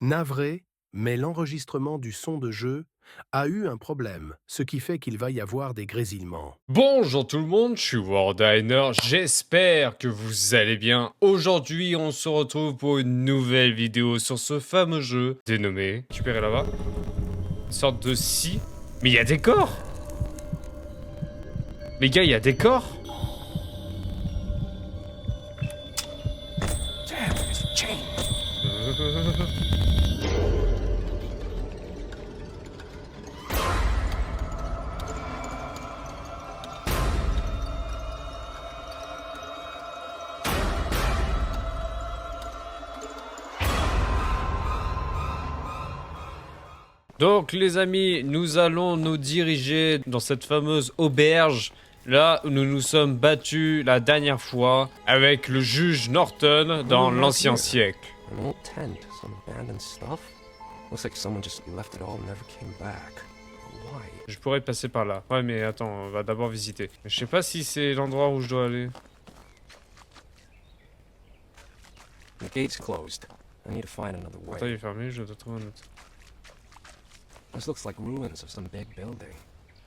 Navré, mais l'enregistrement du son de jeu a eu un problème, ce qui fait qu'il va y avoir des grésillements. Bonjour tout le monde, je suis Wardiner, j'espère que vous allez bien. Aujourd'hui, on se retrouve pour une nouvelle vidéo sur ce fameux jeu dénommé... Récupérer là-bas. Une sorte de scie. Mais il y a des corps. Les gars, il y a des corps. Donc les amis, nous allons nous diriger dans cette fameuse auberge, là où nous nous sommes battus la dernière fois avec le juge Norton dans l'ancien siècle. An old tent, some abandoned stuff. Looks like someone just left it all and never came back. Why? Je pourrais passer par là. Ouais mais attends, on va d'abord visiter. Je sais pas si c'est l'endroit où je dois aller. The gate's closed. I need to find another Attends, il way. est fermé, je dois trouver un autre. This looks like ruins of some big building.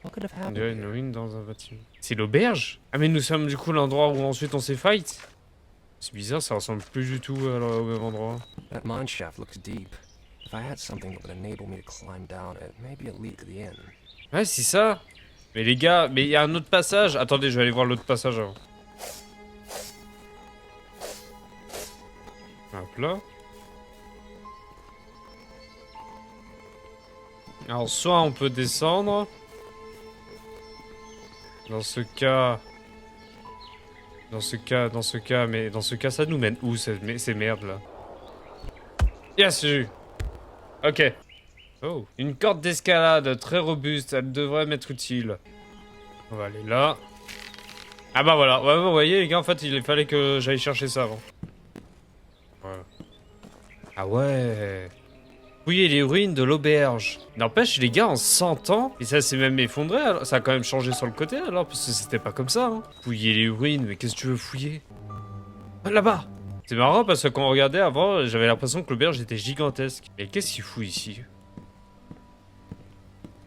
What could have On happened dirait une here? ruine dans un bâtiment. C'est l'auberge? Ah mais nous sommes du coup l'endroit où ensuite on s'est fight. C'est bizarre, ça ressemble plus du tout au même endroit. That mine shaft looks deep. If I had something that would enable me to climb down it, maybe it lead to the inn. Ouais, c'est ça. Mais les gars, mais il y a un autre passage. Attendez, je vais aller voir l'autre passage avant. Hop là. Alors, soit on peut descendre. Dans ce cas, ça nous mène où ces merdes là? Yes, j'ai eu. Ok. Oh, une corde d'escalade très robuste, elle devrait m'être utile. On va aller là. Ah bah voilà, ouais, vous voyez les gars, en fait il fallait que j'aille chercher ça avant. Voilà. Ah ouais. Fouiller les ruines de l'auberge. N'empêche les gars, en 100 ans, et ça s'est même effondré, alors, ça a quand même changé sur le côté alors, parce que c'était pas comme ça. Hein. Fouiller les ruines, mais qu'est-ce que tu veux fouiller? Ah, là-bas. C'est marrant parce que quand on regardait avant, j'avais l'impression que l'auberge était gigantesque. Mais qu'est-ce qu'il fout ici?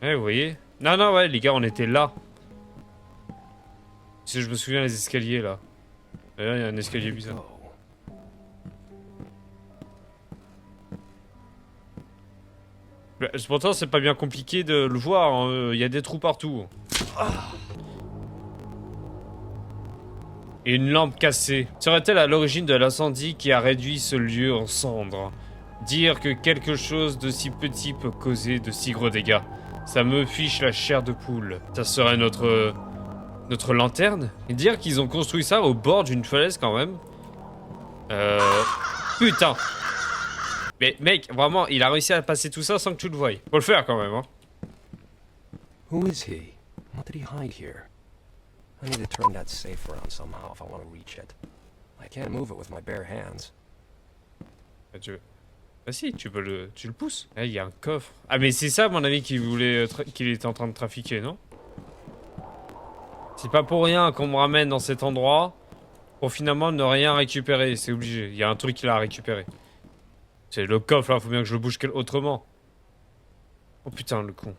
Ouais, vous voyez? Non, non, ouais, les gars, on était là. Si je me souviens, les escaliers, là. D'ailleurs, il y a un escalier bizarre. Oh. Bah, pourtant, c'est pas bien compliqué de le voir. Hein. Il y a des trous partout. Et une lampe cassée. Serait-elle à l'origine de l'incendie qui a réduit ce lieu en cendres? Dire que quelque chose de si petit peut causer de si gros dégâts. Ça me fiche la chair de poule. Ça serait notre lanterne? Et dire qu'ils ont construit ça au bord d'une falaise quand même. Putain. Mais mec, vraiment, il a réussi à passer tout ça sans que tu le voies. Faut le faire quand même, hein. Who is he? What did he hide here? I need to turn that safe around somehow if I want to reach it. I can't move it with my bare hands. Ah, ah si, tu le pousses. Là, il y a un coffre. Ah mais c'est ça, à mon avis, qu'il voulait, qu'il était en train de trafiquer, non? C'est pas pour rien qu'on me ramène dans cet endroit pour finalement ne rien récupérer. C'est obligé. Il y a un truc qu'il a récupéré. C'est le coffre là, faut bien que je le bouge autrement. Oh putain, le con.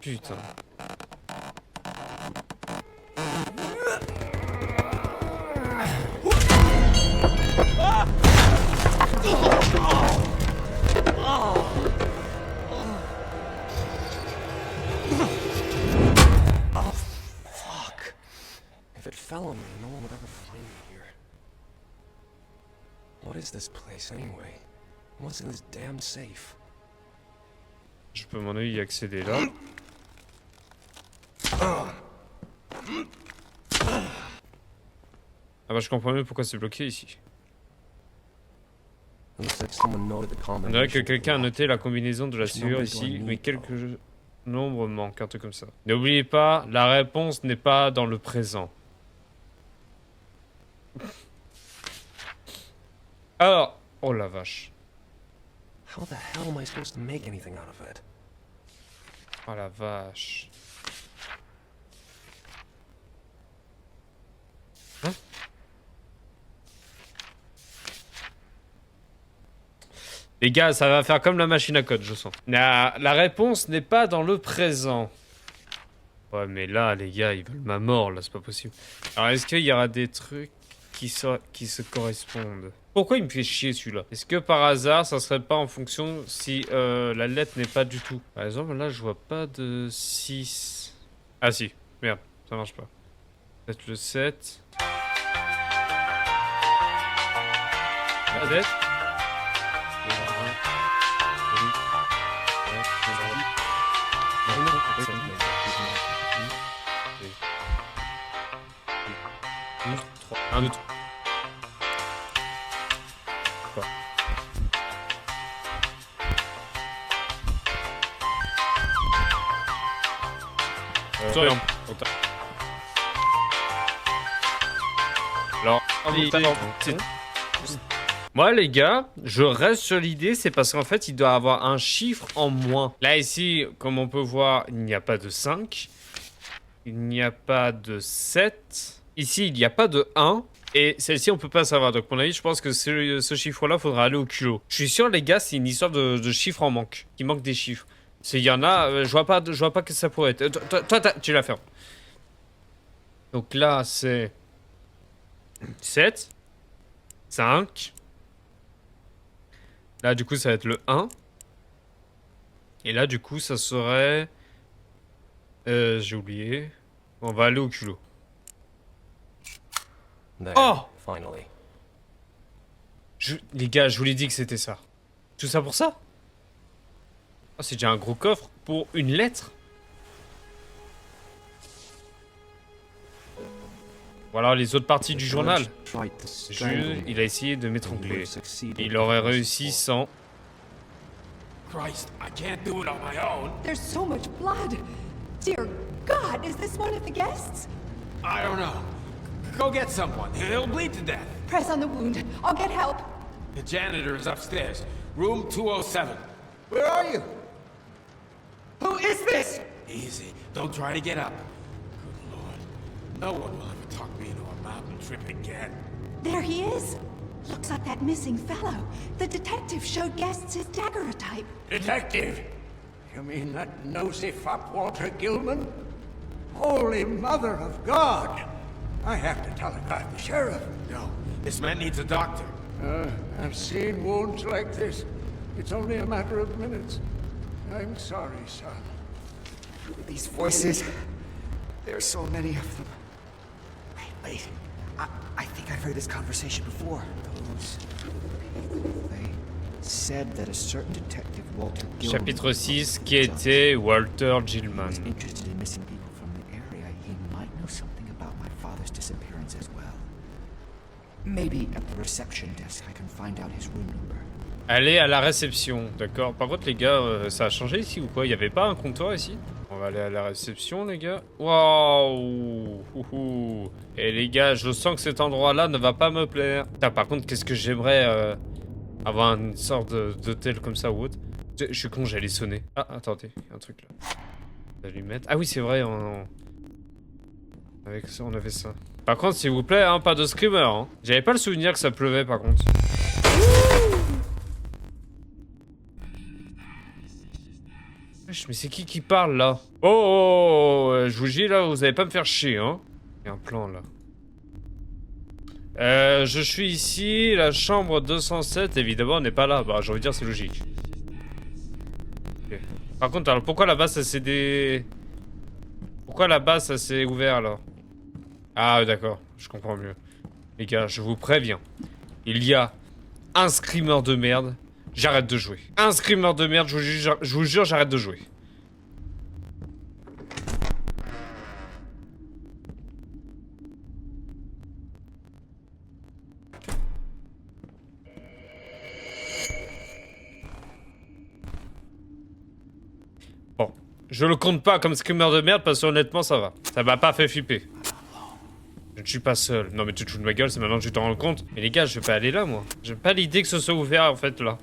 Putain. Fuck. If it fell on me, no one would ever find me here. What is this place anyway? What's in this damn safe? Je peux, à mon avis, y accéder là. Ah bah je comprends mieux pourquoi c'est bloqué ici. It looks like someone noted the On dirait que combination. quelqu'un a noté la combinaison de la serrure ici, mais quelques nombres manquent, un truc comme ça. N'oubliez pas, la réponse n'est pas dans le présent. Alors, oh la vache. How the hell am I supposed to make anything out of it? Oh la vache. Hein? Les gars, ça va faire comme la machine à code, je sens. La réponse n'est pas dans le présent. Ouais, mais là, les gars, ils veulent ma mort, là, c'est pas possible. Alors, est-ce qu'il y aura des trucs qui se correspondent? Pourquoi il me fait chier, celui-là? Est-ce que, par hasard, ça serait pas en fonction si la lettre n'est pas du tout? Par exemple, là, je vois pas de 6. Ah, si. Merde, ça marche pas. Peut-être le 7. La lettre. Un, deux, trois. Rien. Alors, moi les gars, je reste sur l'idée, c'est parce qu'en fait il doit avoir un chiffre en moins. Là ici, comme on peut voir, il n'y a pas de 5. Il n'y a pas de 7. Ici, il n'y a pas de 1. Et celle-ci, on peut pas savoir. Donc, à mon avis, je pense que ce chiffre-là, faudra aller au culot. Je suis sûr, les gars, c'est une histoire de chiffres en manque. Il manque des chiffres. S'il y en a, je vois pas que ça pourrait être. Toi, tu la fermes. Donc là, c'est 7. 5. Là, du coup, ça va être le 1. Et là, du coup, ça serait... j'ai oublié. On va aller au culot. There, Oh! finally. Les gars, je vous l'ai dit que c'était ça. Tout ça pour ça? Oh, c'est déjà un gros coffre pour une lettre. Voilà les autres parties du journal. Jules, il a essayé de m'étrangler. Il aurait réussi sans... Christ, I can't do it on my own. There's so much blood. Dear God, is this one of the guests? I don't know. Go get someone. He'll bleed to death. Press on the wound. I'll get help. The janitor is upstairs. Room 207. Where are you? Who is this? Easy. Don't try to get up. Good Lord. No one will ever talk me into a mountain trip again. There he is. Looks like that missing fellow. The detective showed guests his daguerreotype. Detective! You mean that nosy fop Walter Gilman? Holy Mother of God! I have to telegraph the sheriff. No. This man needs a doctor. I've seen wounds like this. It's only a matter of minutes. I'm sorry, son. These voices. There are so many of them. Wait. I think I've heard this conversation before. They said that a certain detective, Walter Gilman, Chapitre 6, qui était Walter Gilman. was interested in missing people from the area. He might know something about my father's disappearance as well. Maybe at the reception desk I can find out his room number. Allez à la réception, d'accord. Par contre les gars, ça a changé ici ou quoi? Il y avait pas un comptoir ici? On va aller à la réception les gars. Waouh! Et les gars, je sens que cet endroit-là ne va pas me plaire. Putain, par contre, qu'est-ce que j'aimerais avoir une sorte d'hôtel comme ça ou autre. Je suis con, j'allais sonner. Ah, attendez, il y a un truc là. Allumette. Ah oui, c'est vrai, avec ça, on avait ça. Par contre, s'il vous plaît, hein, pas de screamer. Hein. J'avais pas le souvenir que ça pleuvait par contre. Mais c'est qui parle là? Je vous dis là, vous allez pas me faire chier, hein. Il y a un plan là. Je suis ici, la chambre 207, évidemment, on n'est pas là. Bah, j'ai envie de dire, c'est logique. Okay. Par contre, alors pourquoi là-bas ça s'est Pourquoi là-bas ça s'est ouvert là? Ah, d'accord, je comprends mieux. Les gars, je vous préviens. Il y a un screamer de merde. J'arrête de jouer. Un screamer de merde, je vous jure, j'arrête de jouer. Bon, je le compte pas comme screamer de merde parce que honnêtement ça va. Ça m'a pas fait flipper. Je ne suis pas seul. Non mais tu te fous de ma gueule, c'est maintenant que tu t'en rends compte. Mais les gars, je vais pas aller là moi. J'ai pas l'idée que ce soit ouvert en fait là.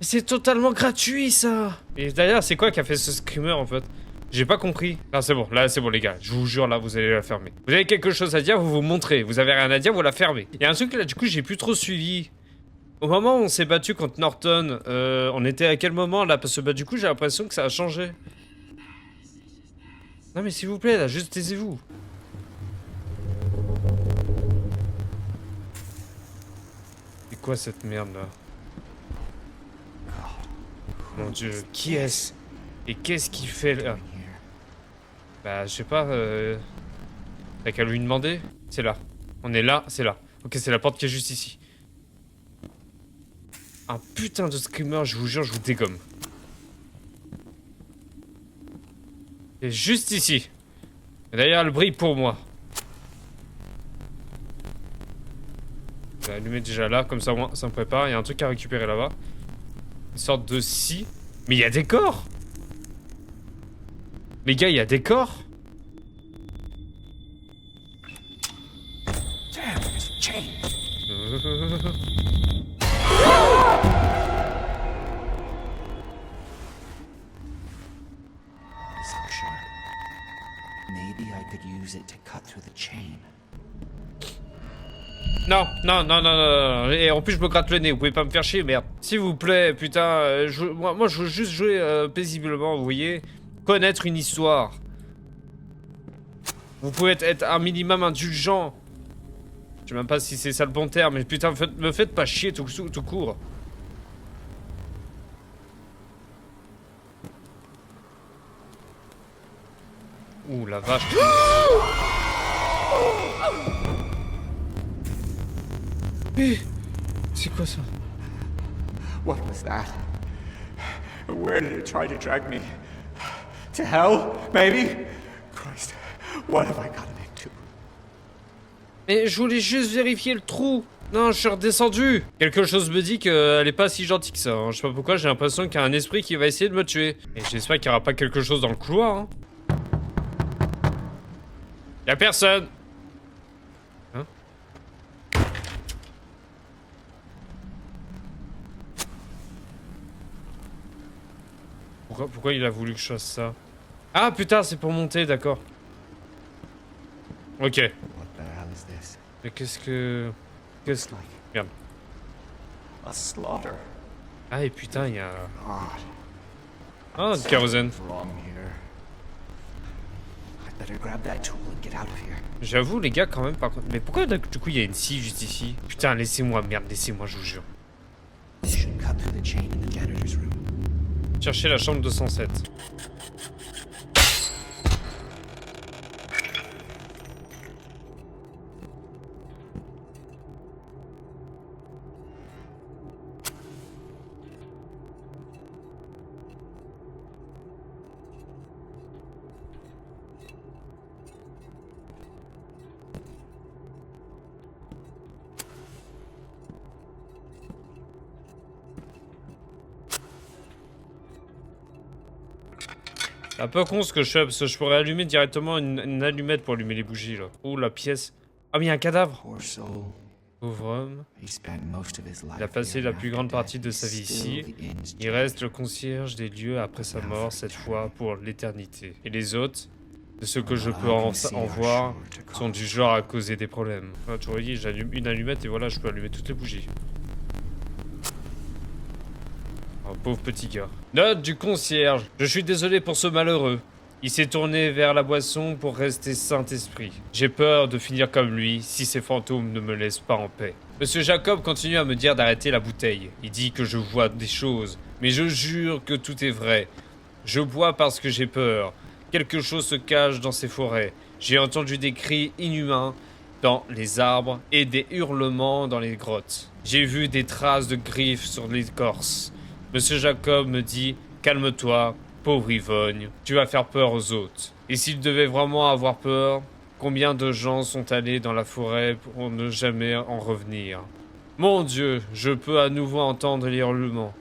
C'est totalement gratuit ça. Et d'ailleurs, c'est quoi qui a fait ce screamer en fait? J'ai pas compris. Ah, c'est bon, là, c'est bon, les gars. Je vous jure, là, vous allez la fermer. Vous avez quelque chose à dire, vous vous montrez. Vous avez rien à dire, vous la fermez. Il y a un truc là, du coup, j'ai plus trop suivi. Au moment où on s'est battu contre Norton, on était à quel moment là? Parce que bah, du coup, j'ai l'impression que ça a changé. Non, mais s'il vous plaît, là, juste taisez-vous. C'est quoi cette merde là? Mon dieu, qui est-ce? Et qu'est-ce qu'il fait là? Bah, je sais pas, t'as qu'à lui demander? C'est là. On est là, c'est là. Ok, c'est la porte qui est juste ici. Un putain de screamer, je vous jure, je vous dégomme. C'est juste ici. Et d'ailleurs, elle brille pour moi. Je vais allumer déjà là, comme ça, moi, ça me prépare. Il y a un truc à récupérer là-bas. Une sorte de scie. Mais il y a des corps! Les gars, il y a des corps? Damn, this chain. This looks sharp. Maybe I could use it to cut through the chain. Non, non, non, non, non, non. Et en plus, je me gratte le nez. Vous pouvez pas me faire chier, merde. S'il vous plaît, putain. Moi, je veux juste jouer paisiblement, vous voyez. Connaître une histoire. Vous pouvez être un minimum indulgent. Je sais même pas si c'est ça le bon terme, mais putain, me faites pas chier tout court. Ouh, la vache. C'est quoi ça? What was that? Where did it try to drag me? To hell, maybe? Christ, what have I gotten into? Mais je voulais juste vérifier le trou. Non, je suis redescendu. Quelque chose me dit qu'elle est pas si gentille que ça. Hein. Je sais pas pourquoi, j'ai l'impression qu'il y a un esprit qui va essayer de me tuer. Et j'espère qu'il y aura pas quelque chose dans le couloir. Hein. Y'a personne. Hein? Pourquoi il a voulu que je fasse ça? Ah putain, c'est pour monter, d'accord. Ok. What the hell is this? Mais qu'est-ce que... Merde. A slaughter. Ah et putain, il y a... God. Ah, du kérosène. Something's wrong here. I better grab that tool and get out of here. J'avoue les gars quand même par contre. Mais pourquoi du coup il y a une scie juste ici? Putain, laissez-moi, merde, laissez-moi, je vous jure. This should cut through the chain in the janitor's room. Cherchez la chambre 207. C'est un peu con ce que je fais, parce que je pourrais allumer directement une allumette pour allumer les bougies, là. Oh, la pièce. Ah, mais il y a un cadavre. Poor soul. Pauvre homme. He spent most of his life Il a passé here, la and plus after grande death, partie de he's sa vie still ici. the inn's Il reste le concierge des lieux après sa mort, cette fois pour l'éternité. Et les autres, de ce que je peux en voir, sont du genre à causer des problèmes. Ah, tu vois, j'allume une allumette et voilà, je peux allumer toutes les bougies. Oh, pauvre petit gars. Note du concierge. Je suis désolé pour ce malheureux. Il s'est tourné vers la boisson pour rester Saint-Esprit. J'ai peur de finir comme lui si ces fantômes ne me laissent pas en paix. Monsieur Jacob continue à me dire d'arrêter la bouteille. Il dit que je vois des choses, mais je jure que tout est vrai. Je bois parce que j'ai peur. Quelque chose se cache dans ces forêts. J'ai entendu des cris inhumains dans les arbres et des hurlements dans les grottes. J'ai vu des traces de griffes sur l'écorce. Monsieur Jacob me dit « Calme-toi, pauvre Yvonne, tu vas faire peur aux autres. » Et s'il devait vraiment avoir peur, combien de gens sont allés dans la forêt pour ne jamais en revenir? Mon Dieu, je peux à nouveau entendre les hurlements.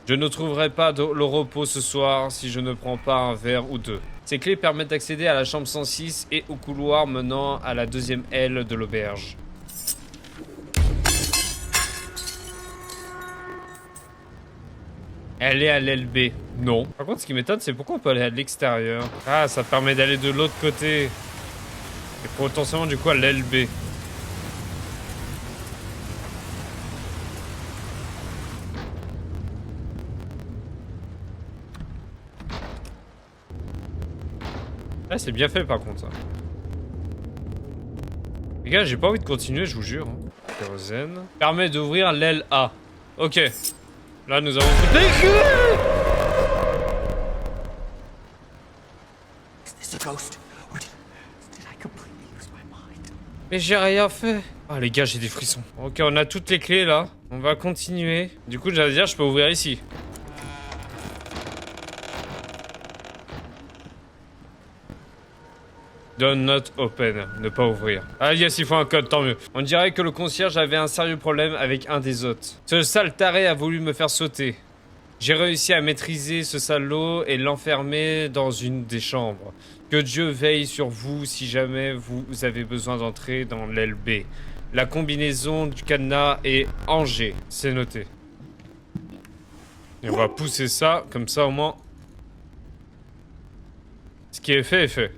Je ne trouverai pas le repos ce soir si je ne prends pas un verre ou deux. Ces clés permettent d'accéder à la chambre 106 et au couloir menant à la deuxième aile de l'auberge. Elle est à l'aile B. Non. Par contre, ce qui m'étonne, c'est pourquoi on peut aller à l'extérieur. Ah, ça permet d'aller de l'autre côté. Et potentiellement, du coup, à l'aile B. Ah, c'est bien fait, par contre, ça. Les gars, j'ai pas envie de continuer, je vous jure. Kérosène. Permet d'ouvrir l'aile A. Ok. Là, nous avons... Is this a ghost? Or did I completely lose my mind? Mais j'ai rien fait. Ah, les gars, j'ai des frissons. Ok, on a toutes les clés, là. On va continuer. Du coup, j'allais dire, je peux ouvrir ici. Do not open, ne pas ouvrir. Ah yes, il faut un code, tant mieux. On dirait que le concierge avait un sérieux problème avec un des hôtes. Ce sale taré a voulu me faire sauter. J'ai réussi à maîtriser ce salaud et l'enfermer dans une des chambres. Que Dieu veille sur vous si jamais vous avez besoin d'entrer dans l'aile B. La combinaison du cadenas est en G. C'est noté. Et on va pousser ça, comme ça au moins... Ce qui est fait est fait.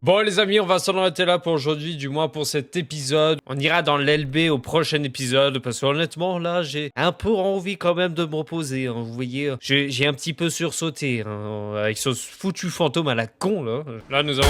Bon les amis, on va s'en arrêter là pour aujourd'hui, du moins pour cet épisode. On ira dans l'LB au prochain épisode, parce que honnêtement là, j'ai un peu envie quand même de me reposer. Hein. Vous voyez, j'ai un petit peu sursauté, hein, avec ce foutu fantôme à la con là. Là nous avons...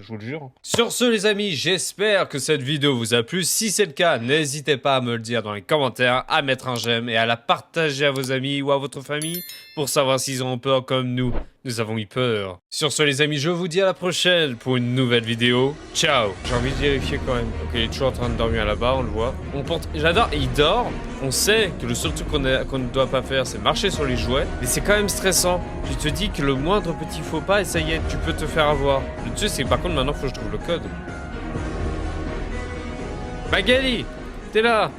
Je vous le jure. Sur ce les amis, j'espère que cette vidéo vous a plu. Si c'est le cas, n'hésitez pas à me le dire dans les commentaires, à mettre un j'aime et à la partager à vos amis ou à votre famille pour savoir s'ils ont peur comme nous. Nous avons eu peur. Sur ce les amis, je vous dis à la prochaine pour une nouvelle vidéo. Ciao. J'ai envie de vérifier quand même. Ok, il est toujours en train de dormir là-bas, on le voit. On porte... J'adore, il dort. On sait que le seul truc qu'on ne doit pas faire, c'est marcher sur les jouets. Mais c'est quand même stressant. Tu te dis que le moindre petit faux pas, et ça y est, tu peux te faire avoir. Le truc, c'est que par contre, maintenant, faut que je trouve le code. Magali, t'es là.